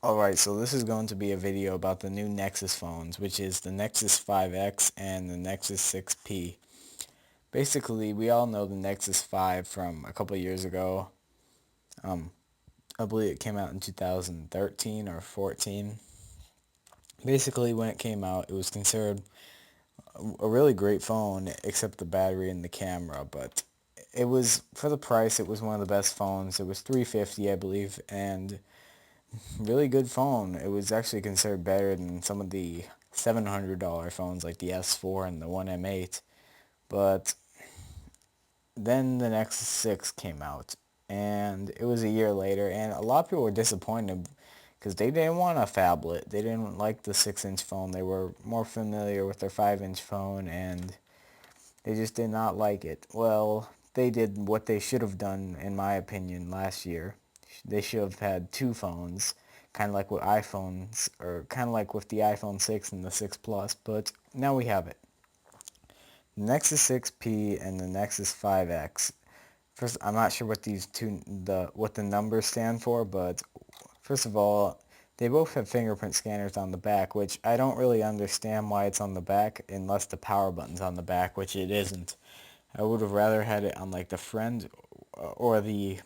Alright, so this is going to be a video about the new Nexus phones, which is the Nexus 5X and the Nexus 6P. Basically, we all know the Nexus 5 from a couple of years ago. Um, I believe it came out in 2013 or 14. Basically, when it came out, it was considered a really great phone, except the battery and the camera, but it was, for the price, it was one of the best phones. It was $350, I believe, and really good phone. It was actually considered better than some of the $700 phones like the S4 and the One M8. But then the Nexus 6 came out, and it was a year later, and a lot of people were disappointed because they didn't want a phablet. They didn't like the 6-inch phone. They were more familiar with their 5-inch phone, and they just did not like it. Well, they did what they should have done, in my opinion, last year. They should have had two phones, kind of like with iPhones, or kind of like with the iPhone 6 and the 6 Plus, but now we have it. The Nexus 6P and the Nexus 5X. First, I'm not sure what what the numbers stand for, but first of all, they both have fingerprint scanners on the back, which I don't really understand why it's on the back unless the power button's on the back, which it isn't. I would have rather had it on like the front or the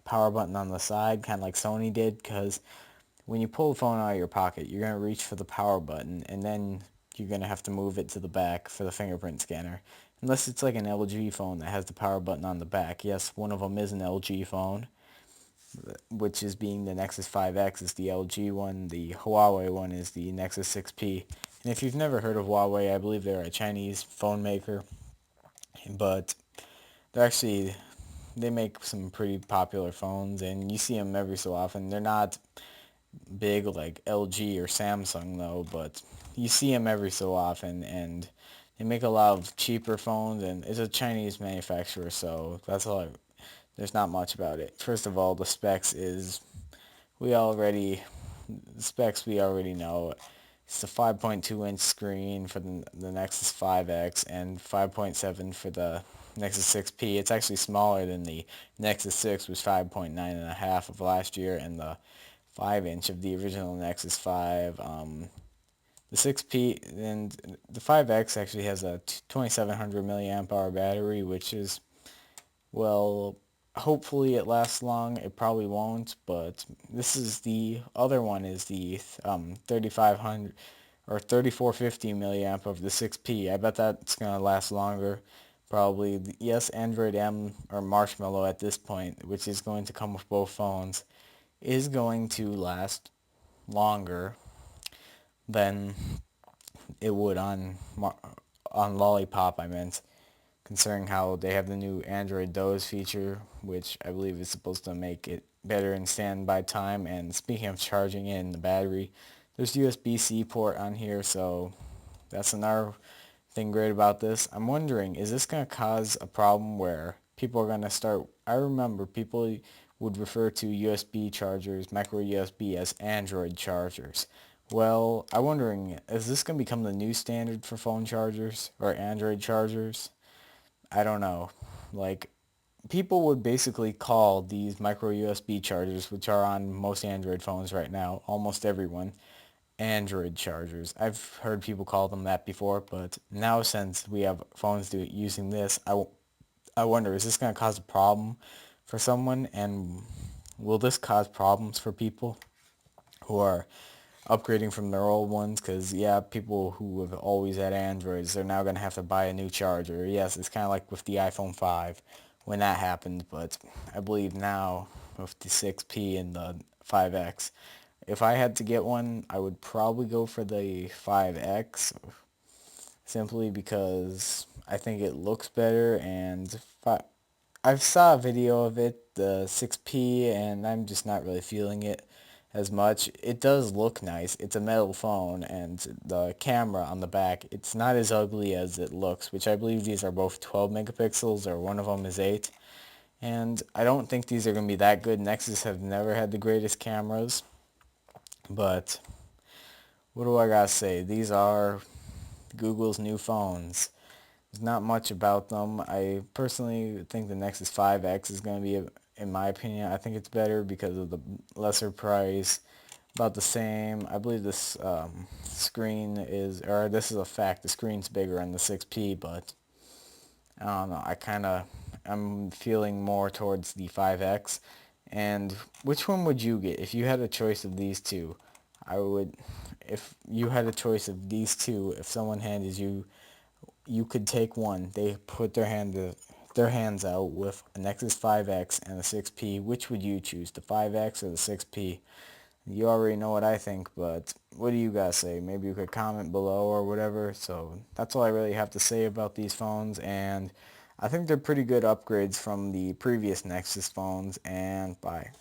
power button on the side, kind of like Sony did, because when you pull the phone out of your pocket, you're going to reach for the power button, and then you're going to have to move it to the back for the fingerprint scanner. Unless it's like an LG phone that has the power button on the back. Yes, one of them is an LG phone, which is being the Nexus 5X is the LG one. The Huawei one is the Nexus 6P. And if you've never heard of Huawei, I believe they're a Chinese phone maker, but they're actually, they make some pretty popular phones, and you see them every so often. They're not big like LG or Samsung though, but you see them every so often, and they make a lot of cheaper phones, and it's a Chinese manufacturer, so that's all. There's not much about it. First of all, the specs is we already the specs we already know. It's a 5.2-inch screen for the Nexus 5X and 5.7 for the Nexus 6P. It's actually smaller than the Nexus 6, was 5.9 and a half of last year, and the 5-inch of the original Nexus 5. The 6P and the 5X actually has a 2700 milliamp hour battery, which is, well, hopefully it lasts long. It probably won't, but this is the other one is the 3500 or 3450 milliamp of the 6P. I bet that's going to last longer. Probably, yes, Android M or Marshmallow at this point, which is going to come with both phones, is going to last longer than it would on Lollipop, I meant, considering how they have the new Android Doze feature, which I believe is supposed to make it better in standby time. And speaking of charging in the battery, there's USB-C port on here, so that's another thing great about this. I'm wondering, is this going to cause a problem where people are going to start... I remember people would refer to USB chargers, micro USB, as Android chargers. Well, I'm wondering, is this going to become the new standard for phone chargers or Android chargers? I don't know. Like, people would basically call these micro USB chargers, which are on most Android phones right now, almost everyone, Android chargers. I've heard people call them that before, but now since we have phones using this, I wonder, is this going to cause a problem for someone? And will this cause problems for people who are upgrading from their old ones? Because, yeah, people who have always had Androids, they're now going to have to buy a new charger. Yes, it's kind of like with the iPhone 5 when that happened, but I believe now with the 6P and the 5X, if I had to get one, I would probably go for the 5X, simply because I think it looks better, and I saw a video of it, the 6P, and I'm just not really feeling it as much. It does look nice. It's a metal phone, and the camera on the back, it's not as ugly as it looks, which I believe these are both 12 megapixels, or one of them is 8. And I don't think these are going to be that good. Nexus have never had the greatest cameras, but what do I gotta say? These are Google's new phones. There's not much about them. I personally think the Nexus 5X is going to be, in my opinion, I think it's better because of the lesser price, about the same. I believe this screen is, or this is a fact, the screen's bigger on the 6P, but I don't know, I'm feeling more towards the 5X. And which one would you get if you had a choice of these two? I would, if you had a choice of these two, if someone handed you, you could take one. They put their hands out with a Nexus 5X and a 6P. Which would you choose, the 5X or the 6P? You already know what I think, but what do you guys say? Maybe you could comment below or whatever. So that's all I really have to say about these phones, and I think they're pretty good upgrades from the previous Nexus phones, and bye.